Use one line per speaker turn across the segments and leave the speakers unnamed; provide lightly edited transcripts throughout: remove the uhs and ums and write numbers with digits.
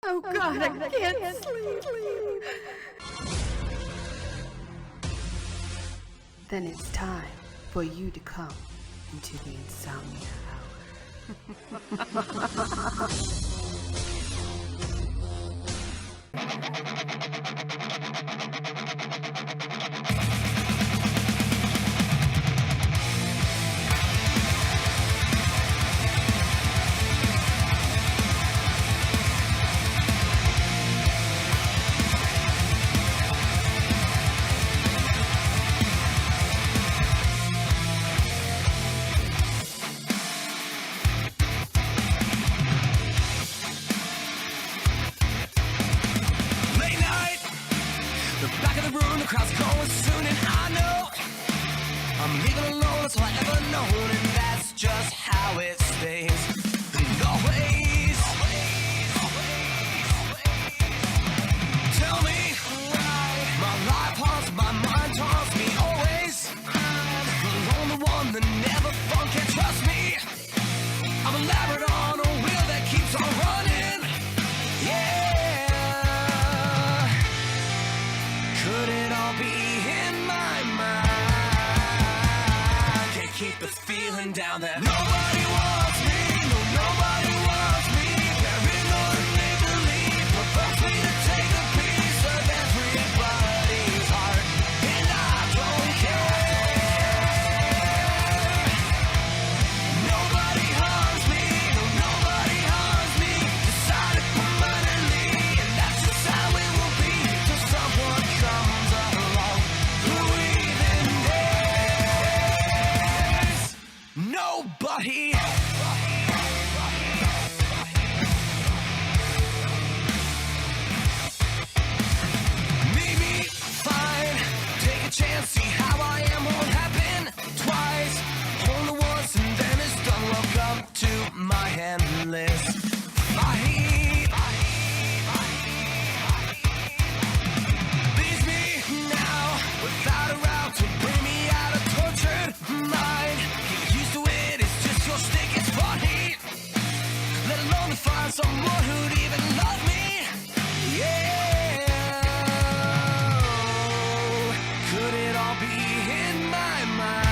Oh God, I can't sleep. Then it's time for you to come into the Insomnia
down there. Nobody wants me, no, nobody wants me. Paranoid and make-believe provokes me to take a piece of everybody's heart, and I don't care. Nobody harms me, no, nobody harms me. Decided permanently, and that's just how it will be till someone comes along who even dares. Nobody. Maybe fine. Take a chance, see how I am. Won't happen twice. Only once, and then it's done. Welcome to my endless fight. Leaves me now without a route to bring me out of tortured mind. Get used to it, it's just your stick, it's funny. Let alone to find someone who'd even love me. Yeah. Could it all be in my mind?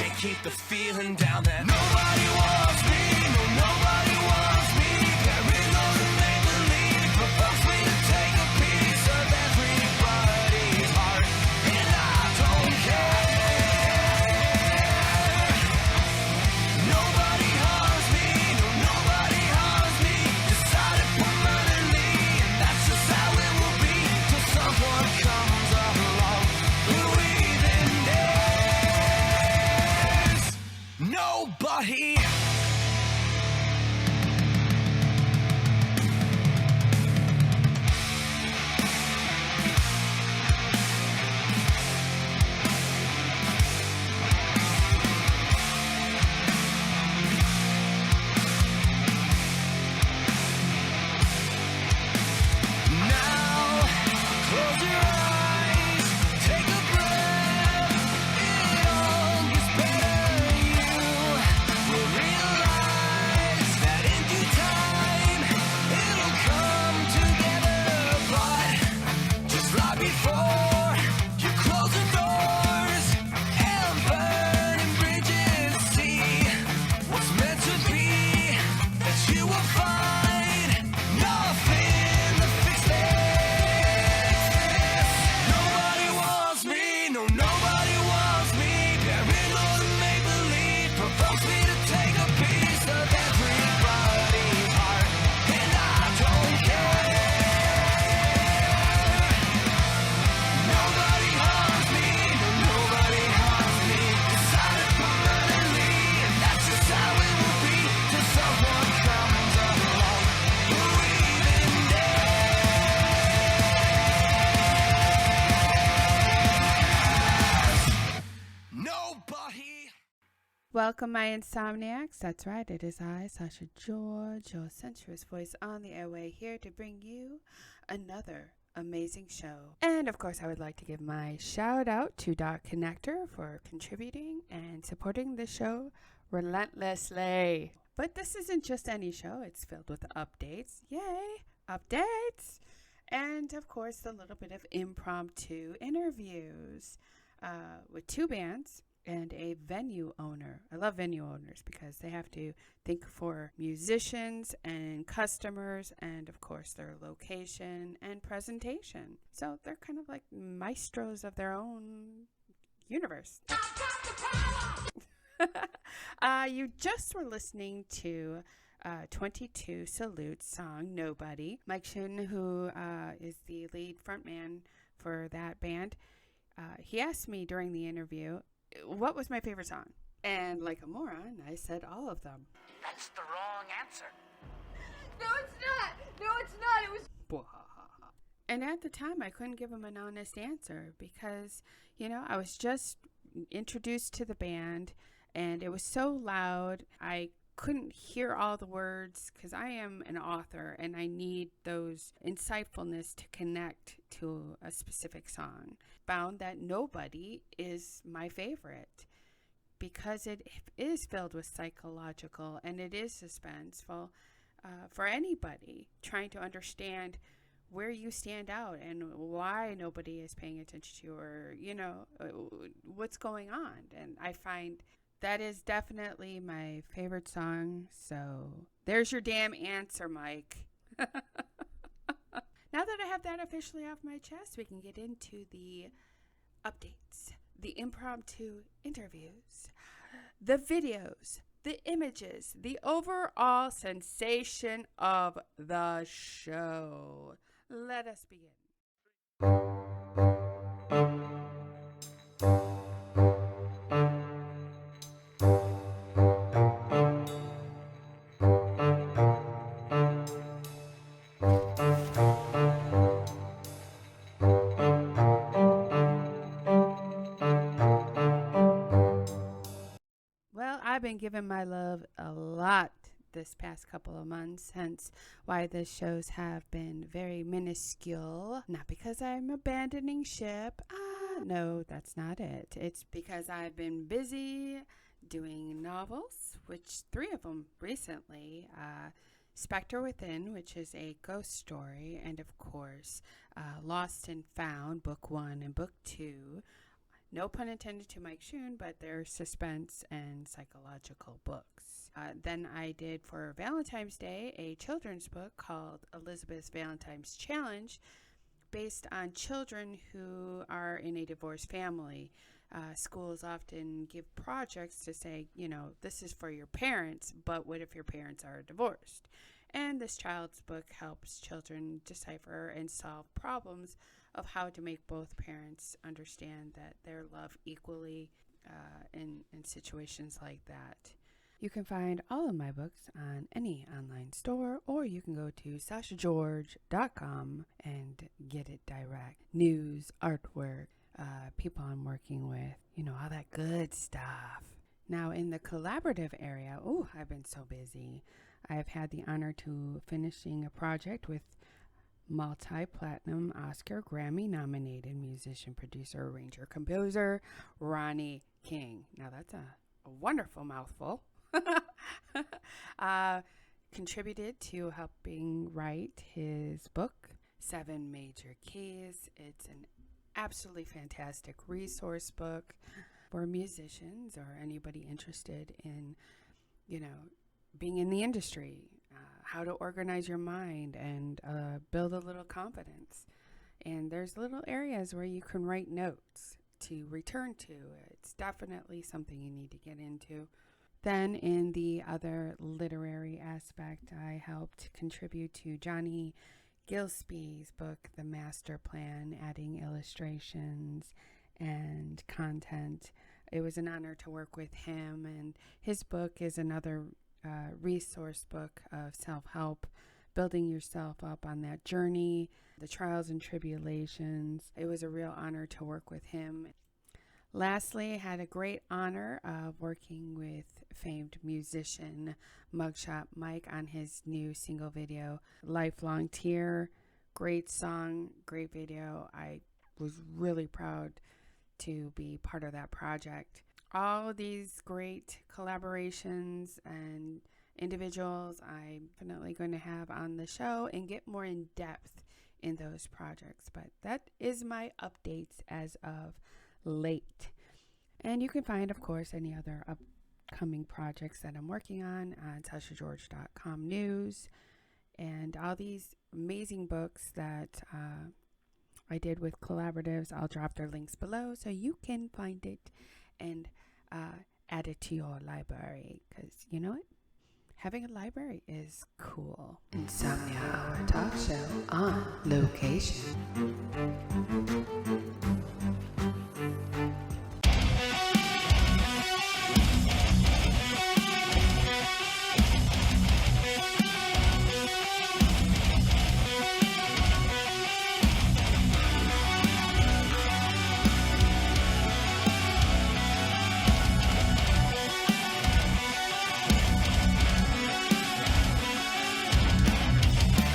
Can't keep the feeling down that nobody wants me, no, nobody wants me. Paranoid and make-believe provokes me to take a piece of everybody's heart, and I don't care. Nobody harms me, no, nobody harms me. Decided permanently, and that's just how it will be till someone comes along who even dares. Nobody. Now, close your eyes, take a breath. It all gets better. You will realize that in due time it'll come together. But just like before, you're closing doors and burning bridges. See what's meant to be, that you will find nothing to fix this. Nobody wants me, no, nobody wants me. Paranoid and make-believe provokes me to take a piece of everybody's heart, and I don't care. Nobody harms me, no, nobody harms me. Decided permanently, and that's just how it will be till someone comes along who even dares. Nobody.
Welcome, my insomniacs. That's right, it is I, Sasha George, your sensuous voice on the airway, here to bring you another amazing show. And of course, I would like to give my shout out to Dark Connector for contributing and supporting the show relentlessly. But this isn't just any show. It's filled with updates. Yay, updates! And, of course, the little bit of impromptu interviews with two bands and a venue owner. I love venue owners because they have to think for musicians and customers and, of course, their location and presentation. So they're kind of like maestros of their own universe. You just were listening to 22 Salute song Nobody. Mike Shun, who is the lead frontman for that band, he asked me during the interview what was my favorite song. And like a moron, I said all of them.
That's the wrong answer.
No, it's not. No, it's not. It was.
And at the time, I couldn't give him an honest answer because, I was just introduced to the band and it was so loud. I couldn't hear all the words because I am an author and I need those insightfulness to connect to a specific song. Found that Nobody is my favorite because it is filled with psychological and it is suspenseful for anybody trying to understand where you stand out and why nobody is paying attention to you or, what's going on. And I find that is definitely my favorite song. So there's your damn answer, Mike. Now that I have that officially off my chest, we can get into the updates, the impromptu interviews, the videos, the images, the overall sensation of the show. Let us begin. Well, I've been giving my love a lot this past couple of months, hence why the shows have been very minuscule. Not because I'm abandoning ship. No, that's not it. It's because I've been busy doing novels, which 3 of them recently. Spectre Within, which is a ghost story, and of course, Lost and Found, Book 1 and Book 2. No pun intended to Mike Shun, but they're suspense and psychological books. Then I did for Valentine's Day a children's book called Elizabeth's Valentine's Challenge, based on children who are in a divorced family. Schools often give projects to say, this is for your parents, but what if your parents are divorced? And this child's book helps children decipher and solve problems of how to make both parents understand that they're loved equally in situations like that. You can find all of my books on any online store, or you can go to sashageorge.com and get it direct. News, artwork, people I'm working with, all that good stuff. Now, in the collaborative area, I've been so busy. I've had the honor to finishing a project with multi-platinum Oscar Grammy-nominated musician, producer, arranger, composer, Ronnie King. Now, that's a wonderful mouthful. Contributed to helping write his book, 7 Major Keys. It's an absolutely fantastic resource book for musicians or anybody interested in, being in the industry, how to organize your mind and build a little confidence. And there's little areas where you can write notes to return to. It's definitely something you need to get into. Then in the other literary aspect, I helped contribute to Johnny Gillespie's book, The Master Plan, adding illustrations and content. It was an honor to work with him, and his book is another resource book of self-help, building yourself up on that journey, the trials and tribulations. It was a real honor to work with him. Lastly, I had a great honor of working with famed musician Mugshot Mike on his new single video, Lifelong Tear. Great song, great video. I was really proud to be part of that project. All these great collaborations and individuals I'm definitely going to have on the show and get more in depth in those projects. But that is my updates as of late. And you can find, of course, any other upcoming projects that I'm working on SashaGeorge.com news, and all these amazing books that I did with collaboratives. I'll drop their links below so you can find it and add it to your library, because you know what? Having a library is cool. Insomnia Hour talk show on location.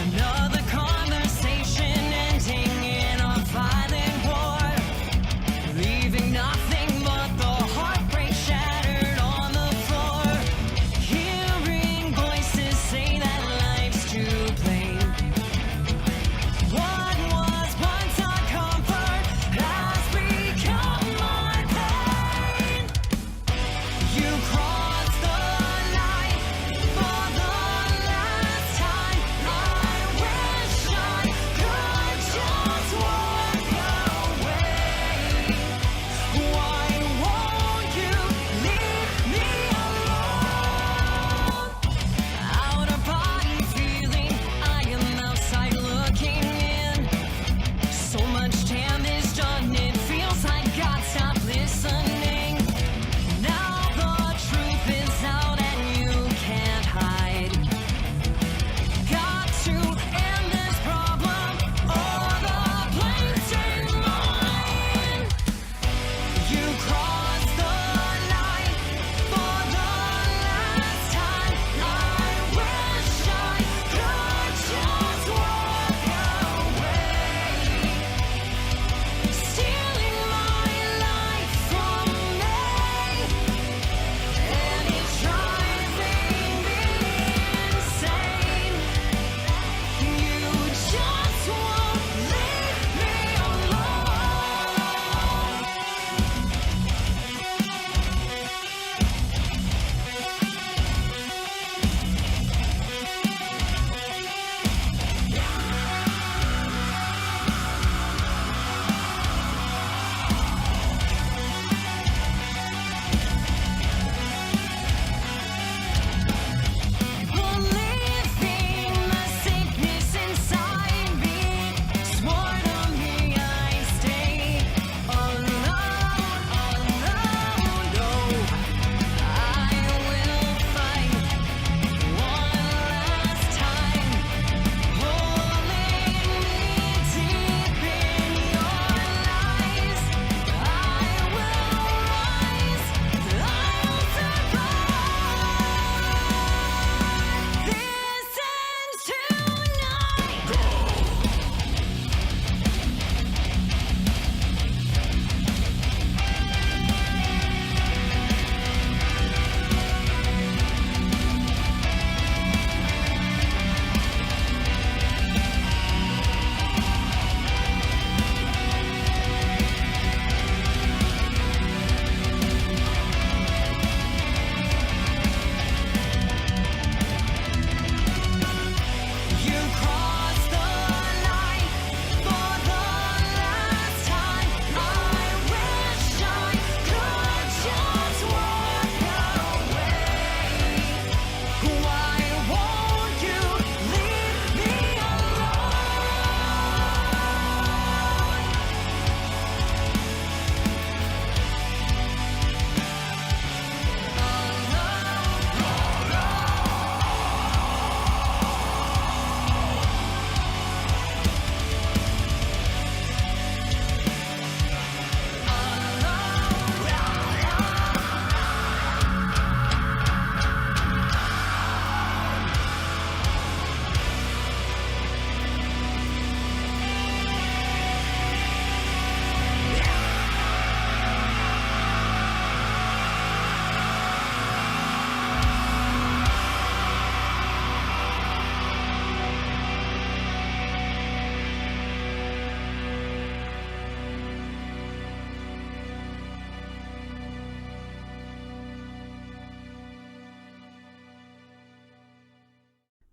Another conversation ending in a violent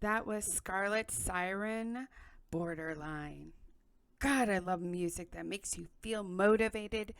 That was Scarlet Siren, Borderline. God, I love music that makes you feel motivated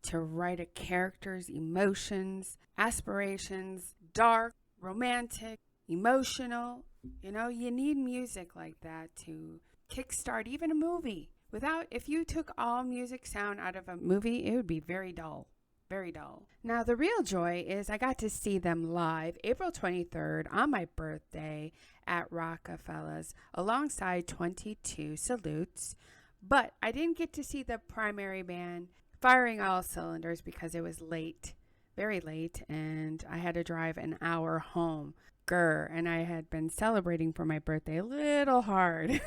to write a character's emotions, aspirations, dark, romantic, emotional. You know, you need music like that to kickstart even a movie. If you took all music sound out of a movie, it would be very dull. Very dull. Now, the real joy is I got to see them live April 23rd on my birthday at Rockefella's alongside 22 Salutes. But I didn't get to see the primary band firing all cylinders because it was late, very late, and I had to drive an hour home. And I had been celebrating for my birthday a little hard.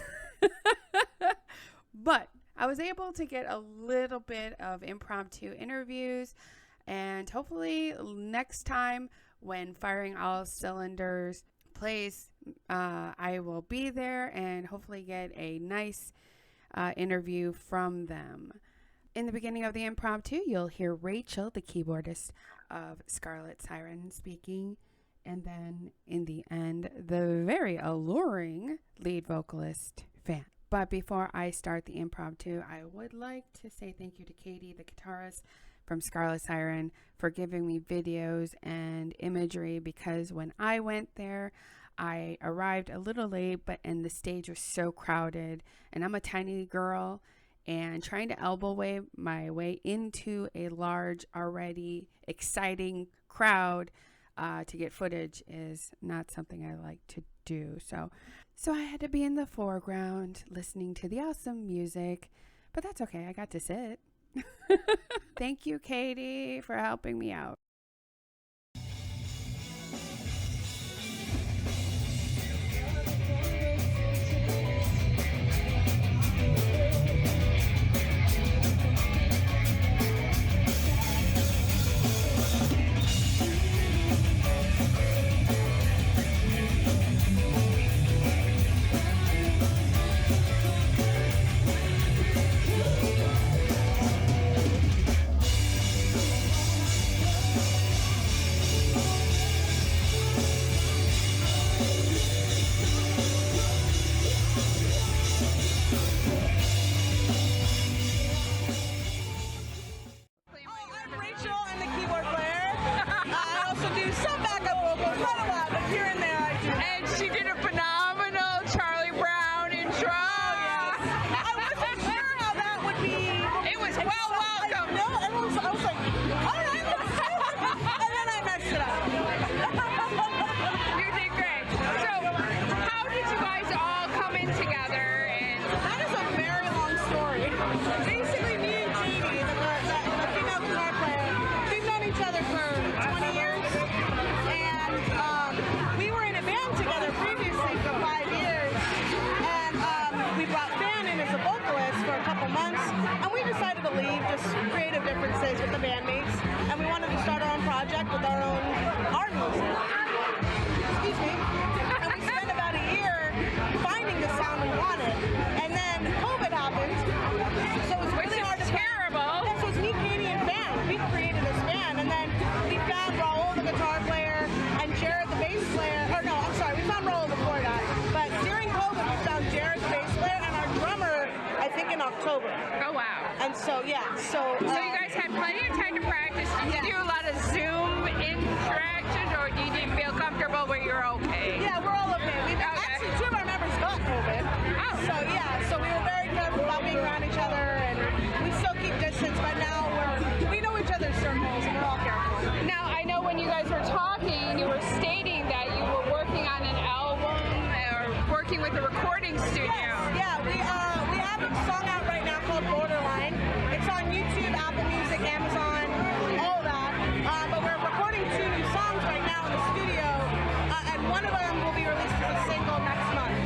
But I was able to get a little bit of impromptu interviews, and hopefully next time when Firing All Cylinders plays, I will be there and hopefully get a nice interview from them. In the beginning of the impromptu, you'll hear Rachel, the keyboardist of Scarlet Siren, speaking. And then in the end, the very alluring lead vocalist, Fan. But before I start the impromptu, I would like to say thank you to Katie, the guitarist from Scarlet Siren, for giving me videos and imagery, because when I went there, I arrived a little late, and the stage was so crowded, and I'm a tiny girl, and trying to elbow my way into a large, already exciting crowd to get footage is not something I like to do. So I had to be in the foreground listening to the awesome music, but that's okay. I got to sit. Thank you, Katie, for helping me out.
With the bandmates, and we wanted to start our own project with our own art music. Excuse me. And we spent about a year finding the sound we wanted, and then COVID happened, so it was really hard to terrible. Yeah, so it's me, Katie, and Fan. We created this band, and then we found Raul, the guitar player, and Jared, the bass player. Or no, I'm sorry, we found Raul before that. But during COVID, we found Jared, the bass player, and our drummer, I think in October.
Oh wow.
And so yeah, so
you guys had plenty of time to practice. Did you do a lot of Zoom interactions, or you didn't feel comfortable where you're okay?
Yeah, we're all okay. Actually, two of our members got COVID.
Oh.
So yeah, so we were very careful about being around each other, and we still keep distance, but now we know each other's circles, and we're all careful.
Now, I know when you guys were talking, you were stating that you were working on an album or working with a recording studio.
Yes, yeah, we have a song out right now called Borderline. It's on YouTube, Apple Music, Amazon, all that. But we're recording 2 new songs right now in the studio, and one of them will be released as a single next month.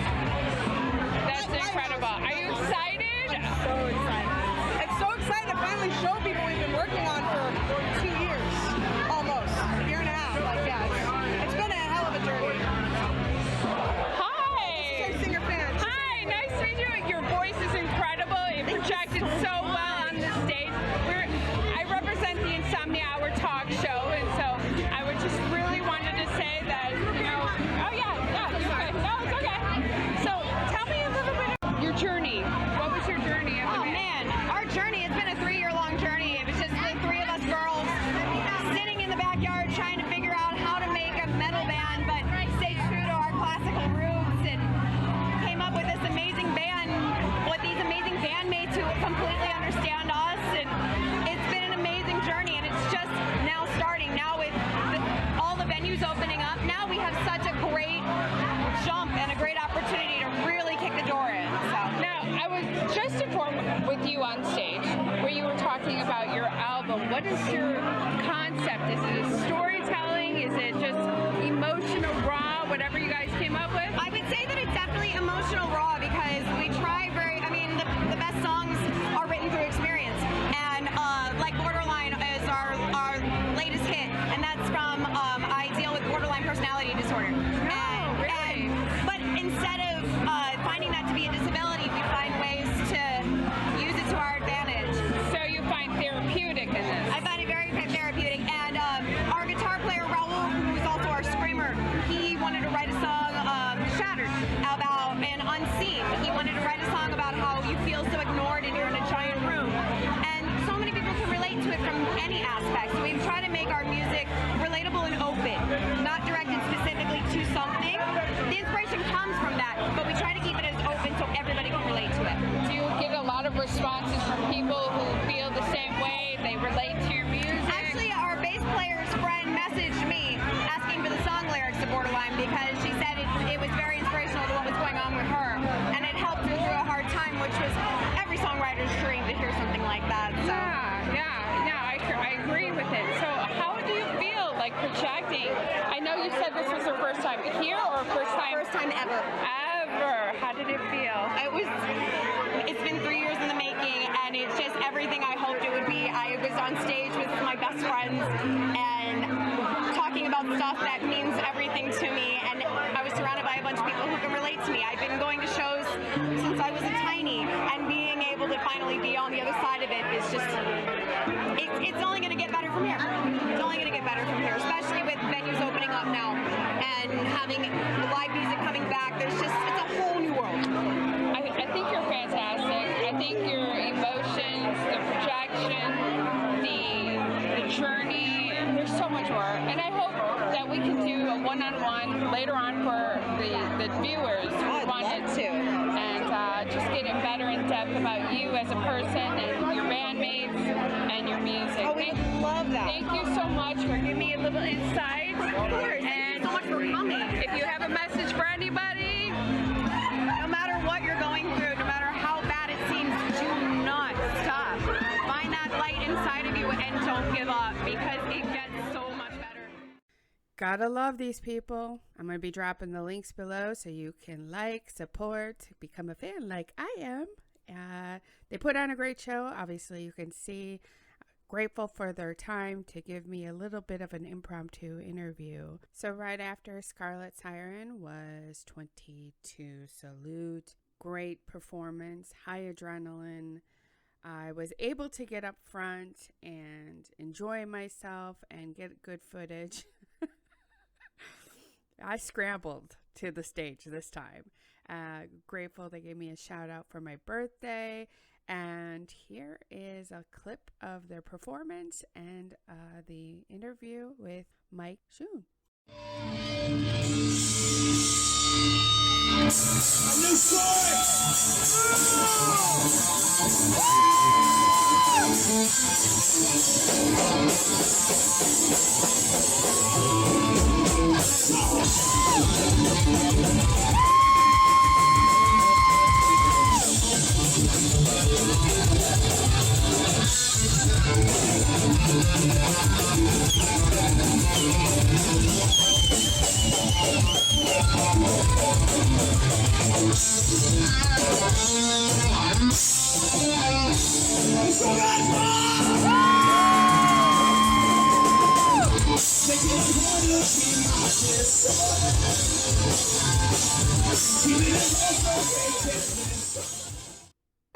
That's incredible. Are you excited?
I'm so excited. It's so exciting to finally show people we've been working on for 2 years, almost, a year and a half. Like, yeah, it's been a hell of a journey.
Hi.
This is our singer Fan.
Hi, nice was just to form with you on stage, where you were talking about your album. What is your concept? Is it a storytelling? Is it just emotional, raw, whatever you guys came up with?
I would say that it's definitely emotional raw because we try the best songs are written through experience. And like Borderline is our latest hit, and that's from I deal with borderline personality disorder. But instead of finding that to be a disability, we find ways to use it to our advantage.
So you find therapeutic in this?
I find it very therapeutic. And our guitar player, Raul, who's also our screamer, he wanted to write a song, Shattered, about an unseen. He wanted to write a song about how you feel so ignored and you're in a giant room. And so many people can relate to it from any aspect. So we've tried to make our music relatable and open, not directed specifically to something. The inspiration comes from that, but we try to keep it as open so everybody can relate to it.
Do you get a lot of responses from people who feel the same way? They relate to your music?
Actually, our bass player's friend messaged me asking for the song lyrics to Borderline because she said it was very inspirational to what was going on with her, and it helped her through a hard time, which was every songwriter's dream to hear something like that. So.
I agree with it. So how do you feel like projecting? I know you said this was your first time here or first time?
First time ever.
Ever. How did it feel?
It's been 3 years in the making, and it's just everything I hoped it would be. I was on stage with my best friends and talking about stuff that means everything to me, and I was surrounded by a bunch of people who can relate to me. I've been going to shows since I was a tiny, and being able to finally be on the other side of it is just, it's only going to get better from here. It's only going to get better from here, especially with venues opening up now and having live music coming back. It's a whole new world.
I think you're fantastic. I think your emotions, the projection, the journey, there's so much more. And I hope that we can do a one-on-one later on for the viewers who wanted to. And just get it better in depth about you as a person and your bandmates and your music.
Oh, we would love that.
Thank you so much for giving me a little insight.
Of course.
And
Thank you so much for coming.
If you have a message for anybody,
No matter what you're going through, no matter how bad it seems, do not stop. Find that light inside of you and don't give up because it gets so much better.
Gotta love these people. I'm going to be dropping the links below so you can like, support, become a fan like I am. They put on a great show. Obviously, you can see. Grateful for their time to give me a little bit of an impromptu interview. So right after Scarlet Siren was 22 Salute. Great performance, high adrenaline. I was able to get up front and enjoy myself and get good footage. I scrambled to the stage this time. Grateful they gave me a shout out for my birthday. And here is a clip of their performance and the interview with Mike Shun.
A new story!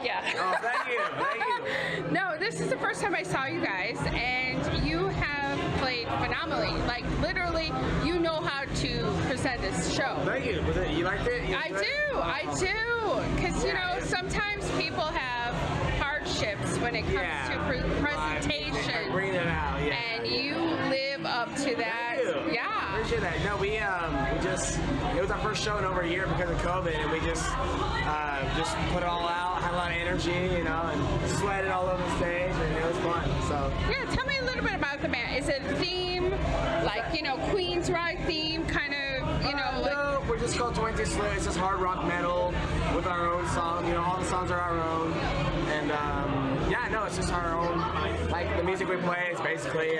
yeah.
Oh, thank you. Thank you.
No, this is the first time I saw you guys, and you have played phenomenally. Like, literally, you know how to present this show.
Thank you. Was it, you liked it?
I do. Because, you know, sometimes people have hardships when it comes to presentation.
Bring it out, yeah.
And you live up to that.
Thank you.
Yeah.
Appreciate that. No, we just, it was our first show in over a year because of COVID, and we just put it all out, had a lot of energy, you know, and sweated all over the stage, and it was fun, so.
Yeah, tell me a little bit about the band. Is it a theme, like, you know, Queen's Rock theme, kind of, you know, like...
we're just called 20 Slit. It's just hard rock metal with our own song. You know, all the songs are our own. And yeah, no, it's just our own. Like the music we play is basically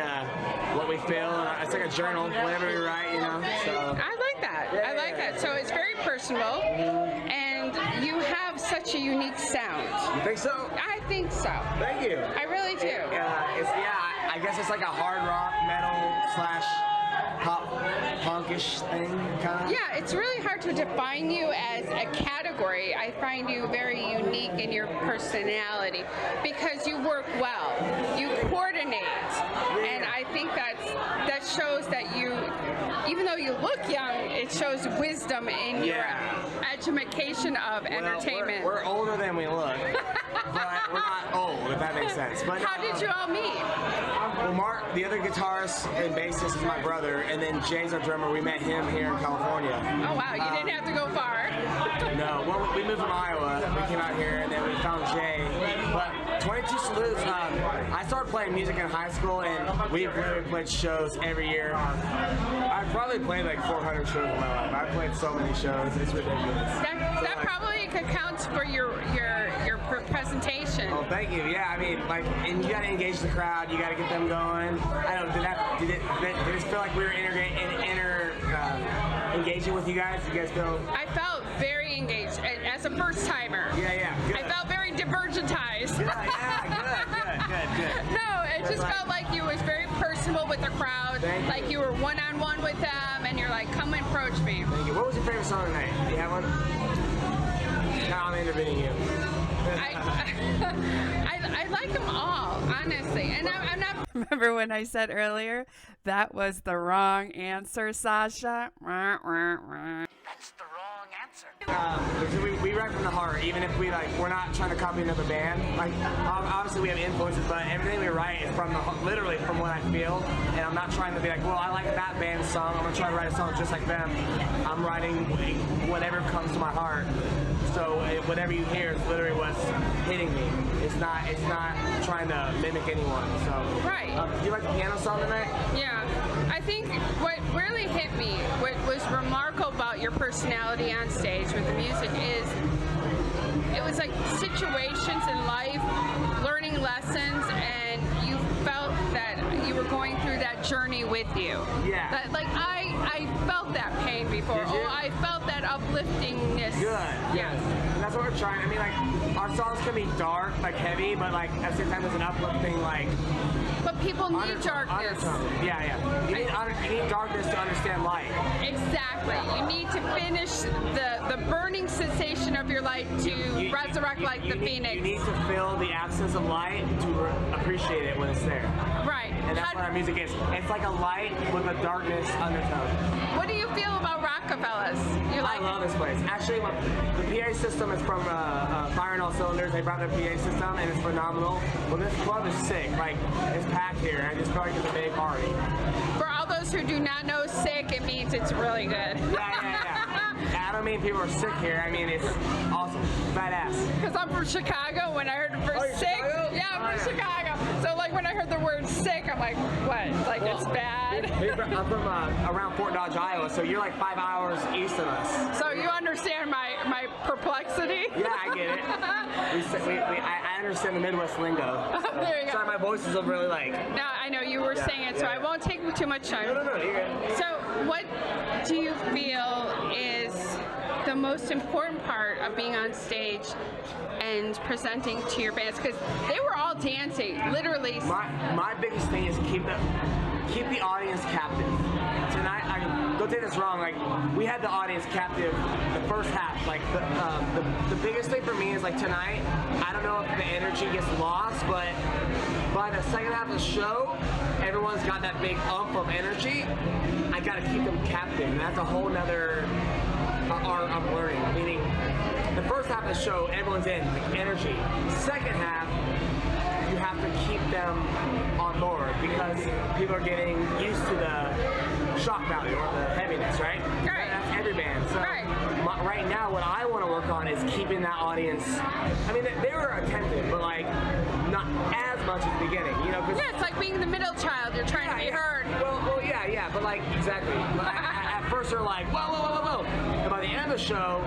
what we feel. It's like a journal, whatever we write, you know. So
I like that. I like that. So it's very personal, and you have such a unique sound.
you think so?
I think so.
Thank you.
I really do.
I guess it's like a hard rock metal / pop punkish thing, kind of.
Yeah, it's really hard to define you as a category. I find you very unique in your personality because you work well, you coordinate, and I think that shows that you, even though you look young, it shows wisdom in your education of entertainment.
We're older than we look, but we're not old, if that makes sense. But
how did you all meet?
Well, Mark, the other guitarist and bassist, is my brother, and then Jay's our drummer. We met him here in California.
Oh wow, you didn't have to go far.
No, well, we moved from Iowa. We came out here, and then we found Jay. But 22 Salutes, I started playing music in high school, and we've literally played shows every year. I've probably played like 400 shows in my life. I've played so many shows. It's ridiculous.
That probably accounts for your presentation.
Oh, thank you. Yeah, I mean, like, and you gotta engage the crowd. You gotta get them going. I don't. Did it feel like we were engaging with you guys? You guys feel?
I felt very engaged as a first timer.
Yeah. Good.
I felt very divergentized.
Good.
No, it just felt like you was very personal with the crowd. Like you were one-on-one with them, and you're like, come and approach me.
Thank you. What was your favorite song tonight? Do you have one? No, I'm interviewing you.
I like them all, honestly, and I'm not. Remember when I said earlier that was the wrong answer, Sasha?
That's the wrong answer.
We write from the heart, even if we're not trying to copy another band. Like obviously we have influences, but everything we write is from literally from what I feel. And I'm not trying to be like, well, I like that band's song, I'm gonna try to write a song just like them. I'm writing whatever comes to my heart. So whatever you hear is literally what's hitting me. It's not trying to mimic anyone. So
right.
Do you like the piano song tonight?
Yeah. I think what really hit me, what was remarkable about your personality on stage with the music is it was like situations in life, learning lessons, and you felt that you were going through that journey with you.
Yeah.
That, like I felt that pain before.
Did you?
Oh, I felt that upliftingness.
Good.
Yeah.
And that's what we're trying. I mean, like, our songs can be dark, like heavy, but like at the same time, there's an uplifting, like.
But people need darkness.
Undertone. Yeah. You need darkness to understand light.
Exactly. You need to finish the burning sensation of your life to resurrect like the phoenix.
You need to feel the absence of light to appreciate it when it's there.
Right.
And that's what our music is. It's like a light with a darkness undertone.
What do you feel about Rockefella's? You like
I love this place. Actually, the PA system is from Firing All Cylinders. They brought their PA system, and it's phenomenal. Well, this club is sick. Like, it's packed here. I just feel like it's a big party.
For all those who do not know sick, it means it's really good.
Yeah. I don't mean people are sick here. I mean, it's awesome. Badass.
Because I'm from Chicago. When I heard the word sick,
Chicago?
yeah, I'm from Chicago. So, like, when I heard the word sick, I'm like, what? Like, it's bad?
I'm from around Fort Dodge, Iowa, so you're like 5 hours east of us.
So you understand my perplexity?
Yeah, I get it. I understand the Midwest lingo. So.
There you go.
Sorry, my voice is really like.
No, I know you were saying it, so I won't take too much time.
No, you're good.
So, what do you feel is the most important part of being on stage and presenting to your bands? Because they were all dancing, literally.
My biggest thing is keep the audience captive. Tonight, don't take this wrong. Like, we had the audience captive the first half. Like, the biggest thing for me is like tonight. I don't know if the energy gets lost, but by the second half of the show, everyone's got that big ump of energy. I gotta keep them captive, and that's a whole nother art I'm learning. Meaning, the first half of the show, everyone's in like energy. Second half, you have to keep them on board because people are getting used to the shock value or the heaviness, right?
Right.
That's every band. So right now, what I want to work on is keeping that audience. I mean, they were attentive, but like not as much at the beginning, you know?
Yeah, it's like being the middle child. You're trying to be heard.
Well, yeah, but like exactly. At first they're like, whoa, whoa, whoa, whoa, whoa. And by the end of the show,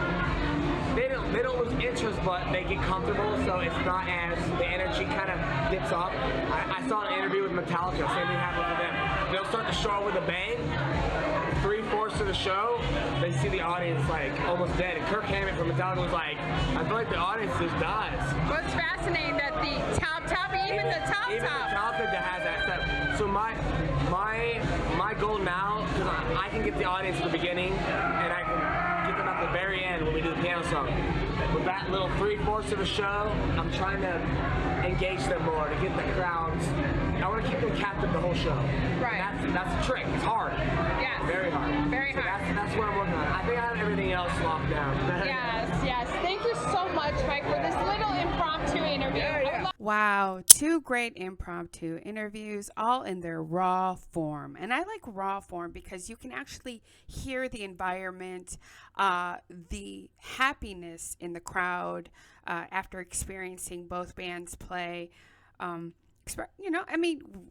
they don't lose interest, but they get comfortable, so it's not as, the energy kind of dips off. I saw an interview with Metallica, same thing happened for them. They'll start the show with a bang, 3/4 of the show, they see the audience like almost dead. And Kirk Hammett from Metallica was like, I feel like the audience just dies.
Well, it's fascinating that the top, even the top,
Metallica has that stuff. So my goal now, because I can get the audience at the beginning, and I can get them at the very end when we do the piano song. With that little 3/4 of the show, I'm trying to engage them more to get the crowds. I want to keep them captive the whole show.
Right.
That's the trick. It's hard.
Yes.
Very hard.
Very
so
hard.
That's what I'm working on. I think I have everything else locked down.
Yes. Thank you so much, Mike, for this little impromptu interview.
Wow, 2 great impromptu interviews, all in their raw form. And I like raw form because you can actually hear the environment, the happiness in the crowd after experiencing both bands play.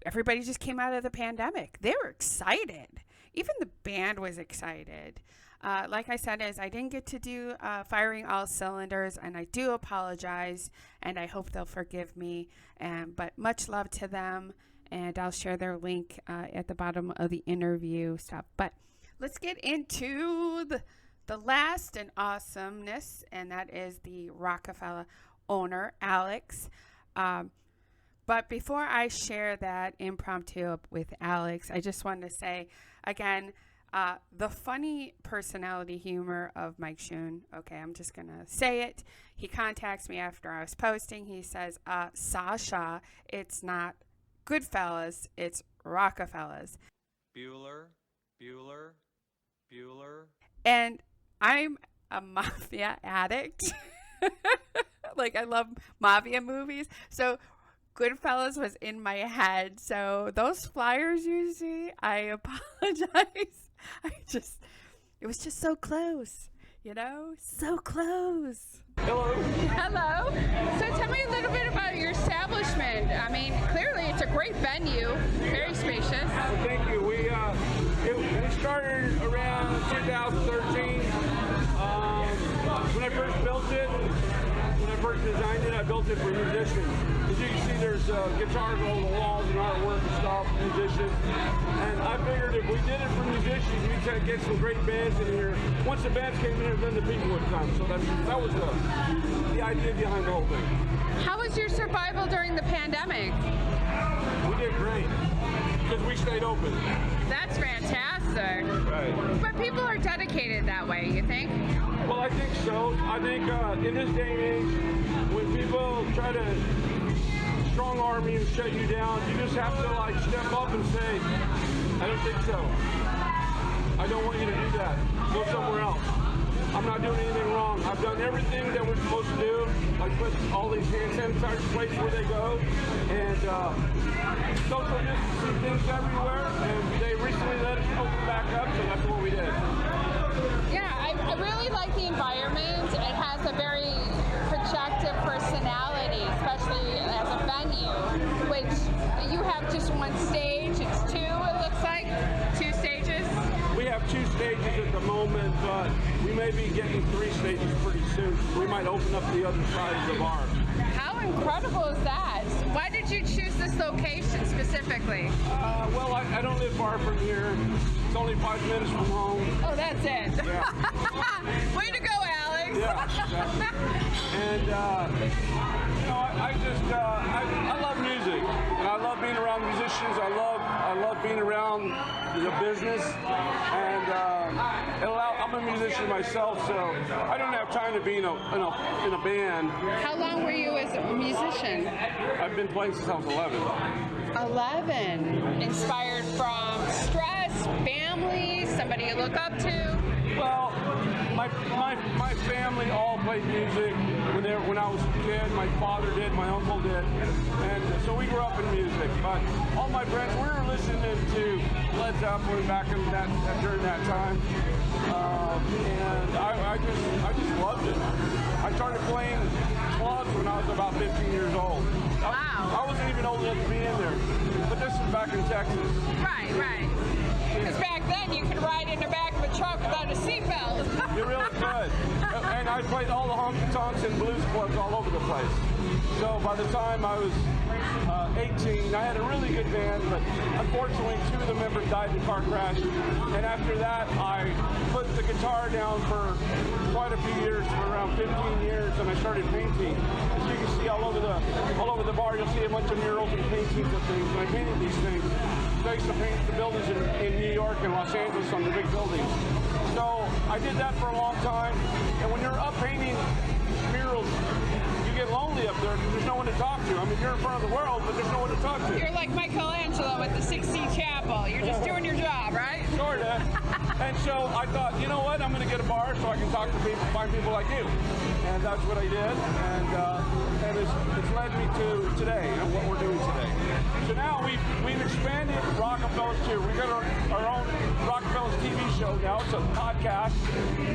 Everybody just came out of the pandemic. They were excited. Even the band was excited. Like I said, I didn't get to do Firing All Cylinders, and I do apologize, and I hope they'll forgive me. But much love to them, and I'll share their link at the bottom of the interview stuff. But let's get into the last and awesomeness, and that is the Rockefella owner, Alex. But before I share that impromptu with Alex, I just wanted to say, again, the funny personality humor of Mike Schoon. Okay, I'm just going to say it. He contacts me after I was posting. He says, Sasha, it's not Goodfellas, it's Rockefellers.
Bueller.
And I'm a mafia addict. Like, I love mafia movies. So Goodfellas was in my head. So those flyers you see, I apologize. It was just so close, so close.
Hello. So tell me a little bit about your establishment. I mean, clearly it's a great venue, very spacious.
Well, thank you. We started around 2013. When I first built it, when I first designed it, I built it for musicians. As you can see, there's guitars all over the walls and artwork and stuff, musicians. And I figured if we did it for musicians, we'd get some great bands in here. Once the bands came in, then the people would come. So that was the idea behind the whole thing.
How was your survival during the pandemic?
We did great, because we stayed open.
That's fantastic.
Right.
But people are dedicated that way, you think?
Well, I think so. I think in this day and age, when people try to strong arm you and shut you down, you just have to step up and say, I don't think so. I don't want you to do that. Go somewhere else. I'm not doing anything wrong. I've done everything that we're supposed to do. I put all these hand sanitizer places where they go, and social distancing things everywhere. And they recently let us open back up, so that's what we did.
Yeah, I really like the environment. It has a very projective personality, especially as a venue, which you have just one stage. It's 2, it looks like. 2 stages.
We have 2 stages at the moment, but we may be getting 3 stages pretty soon. We might open up the other side of the bar.
How incredible is that? Why did you choose this location specifically?
Well, I don't live far from here. It's only 5 minutes from home.
Oh, that's it.
Yeah.
Way to go, Alex.
Yeah, exactly. And, I love music. And I love being around musicians. I love being around the business. And I'm a musician myself, so I don't have time to be in a band.
How long were you as a musician?
I've been playing since I was 11.
11. Inspired from stress, family, somebody you look up to?
Well, my family all played music when I was a kid. My father did, my uncle did, and so we grew up in music. But all my friends, we were listening to Led Zeppelin back in during that time, and I just loved it. I started playing clubs when I was about 15 years old.
Wow.
I wasn't even old enough to be in there, but this is back in Texas.
Right. Because back then you could ride in the back of a truck without a seatbelt.
You really could. And I played all the honky tonks and blues clubs all over the place. So by the time I was 18, I had a really good band, but unfortunately 2 of the members died in a car crash. And after that, I put the guitar down for quite a few years, for around 15 years, and I started painting. As you can see all over the bar, you'll see a bunch of murals and paintings of things. And I painted these things. So I used to paint the buildings in New York and Los Angeles on the big buildings. So I did that for a long time. And when you're up painting murals, you get lonely up there because there's no one to talk to. I mean, you're in front of the world, but there's no one to talk to.
You're like Michelangelo at the Sixtine Chapel. You're just doing your job, right?
Sort of. And so I thought, you know what, I'm going to get a bar so I can talk to people, find people like you. And that's what I did. And it's led me to today and what we're doing today. So now we've expanded Rockefella's too. We've got our own Rockefella's TV show now. It's a podcast.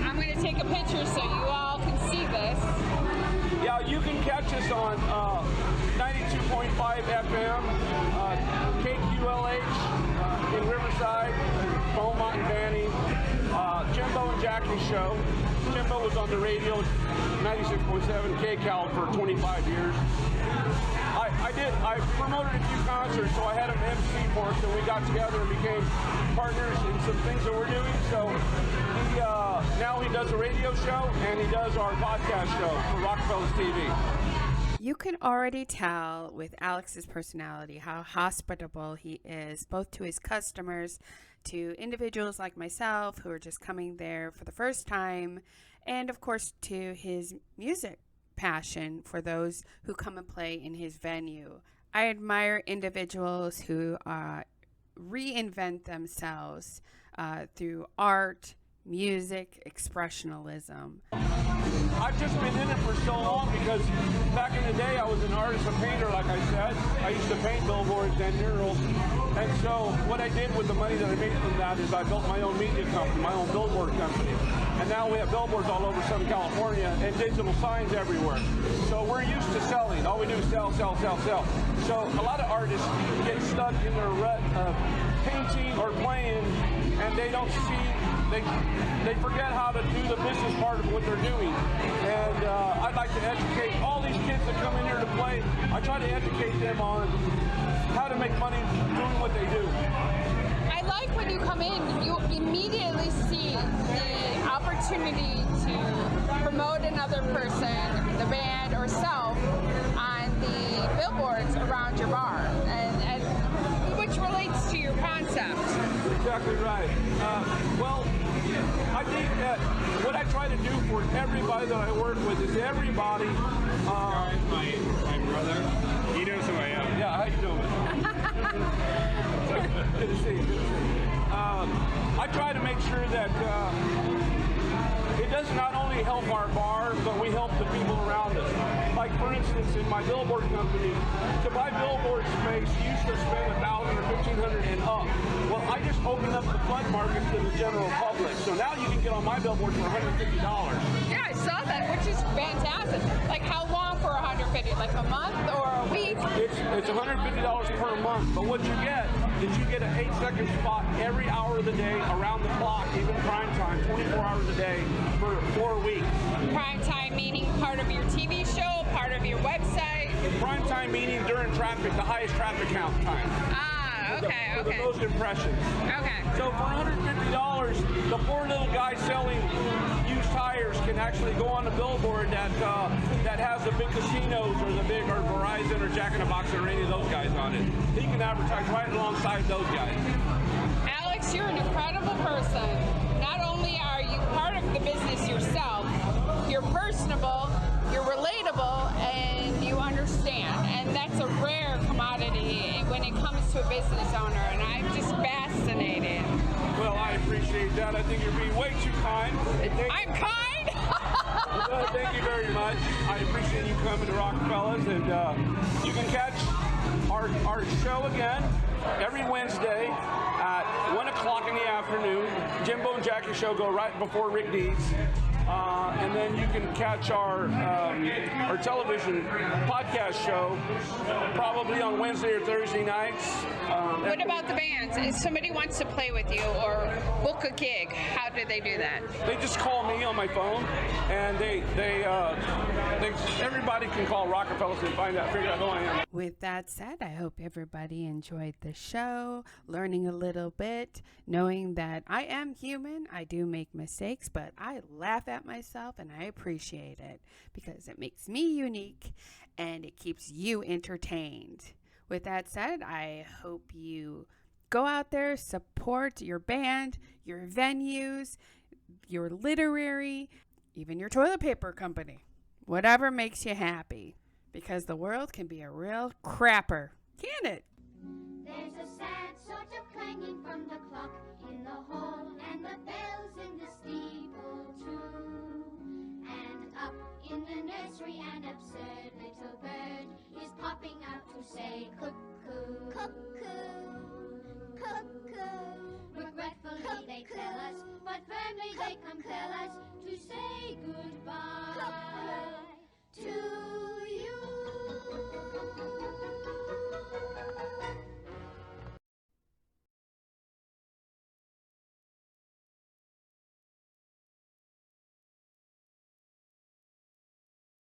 I'm going to take a picture so you all can see this.
Yeah, you can catch us on 92.5 FM, KQLH in Riverside, Beaumont and Banning, Jimbo and Jackie's show. Jimbo was on the radio, 96.7 KCal for 25 years. I promoted a few concerts, so I had him MC for us, and we got together and became partners in some things that we're doing. So now he does a radio show, and he does our podcast show for Rockefella's TV.
You can already tell with Alex's personality how hospitable he is, both to his customers, to individuals like myself who are just coming there for the first time, and of course to his music passion for those who come and play in his venue. I admire individuals who reinvent themselves through art, music, expressionism.
I've just been in it for so long because back in the day I was an artist, a painter, like I said. I used to paint billboards and murals. And so what I did with the money that I made from that is I built my own media company, my own billboard company. And now we have billboards all over Southern California and digital signs everywhere. So we're used to selling. All we do is sell, sell, sell, sell. So a lot of artists get stuck in their rut of painting or playing, and they don't see, they forget how to do the business part of what they're doing. And I'd like to educate all these kids that come in here to play. I try to educate them on how to make money doing what they do.
I like when you come in, you immediately see the opportunity to promote another person, the band or self, on the billboards around your bar, and which relates to your concept.
Exactly right. Well, I think that what I try to do for everybody that I work with is everybody.
My brother, he knows who I am.
Yeah, how you doing? Good to see you. Good to see you. I try to make sure that it does not only help our bar, but we help the people around us. Like, for instance, in my billboard company, to buy billboard space, you used to spend $1,000 or $1,500 and up. Well, I just opened up the flood market to the general public. So now you can get on my billboard for $150.
Yeah, I saw that, which is fantastic. Like, how long for $150? Like a month or a week?
It's $150 per month, but what you get is you get an 8-second spot every hour of the day, around the clock, even prime time, 24 hours a day for 4 weeks.
Prime time meaning part of your TV show, part of your website?
Prime time meaning during traffic, the highest traffic count time.
Okay.
For the most impressions.
Okay.
So for $150, the poor little guy selling used tires can actually go on a billboard that has the big casinos or the big, or Verizon or Jack in the Box or any of those guys on it. He can advertise right alongside those guys.
Alex, you're an incredible person. Not only are you part of the business yourself, you're personable, you're relatable, and you understand. And that's a rare commodity when it comes to a business owner, and I'm just fascinated.
Well, I appreciate that. I think you're being way too kind.
I'm kind?
Thank you very much. I appreciate you coming to Rockefella's, and you can catch our show again every Wednesday at 1 o'clock in the afternoon. Jimbo and Jackie show go right before Rick Deeds. And then you can catch our television podcast show probably on Wednesday or Thursday nights.
What about the bands? If somebody wants to play with you or book a gig, how do they do that?
They just call me on my phone, and everybody can call Rockefella and figure out who I am.
With that said, I hope everybody enjoyed the show, learning a little bit, knowing that I am human. I do make mistakes, but I laugh at myself and I appreciate it because it makes me unique and it keeps you entertained. With that said, I hope you go out there, support your band, your venues, your literary, even your toilet paper company. Whatever makes you happy. Because the world can be a real crapper, can it?
There's a sad sort of clanging from the clock in the hall, and the bells in the steeple too. And up in the nursery an absurd little bird is popping out to say cuckoo, cuckoo, cuckoo. Regretfully they tell us, but firmly they compel us to say goodbye.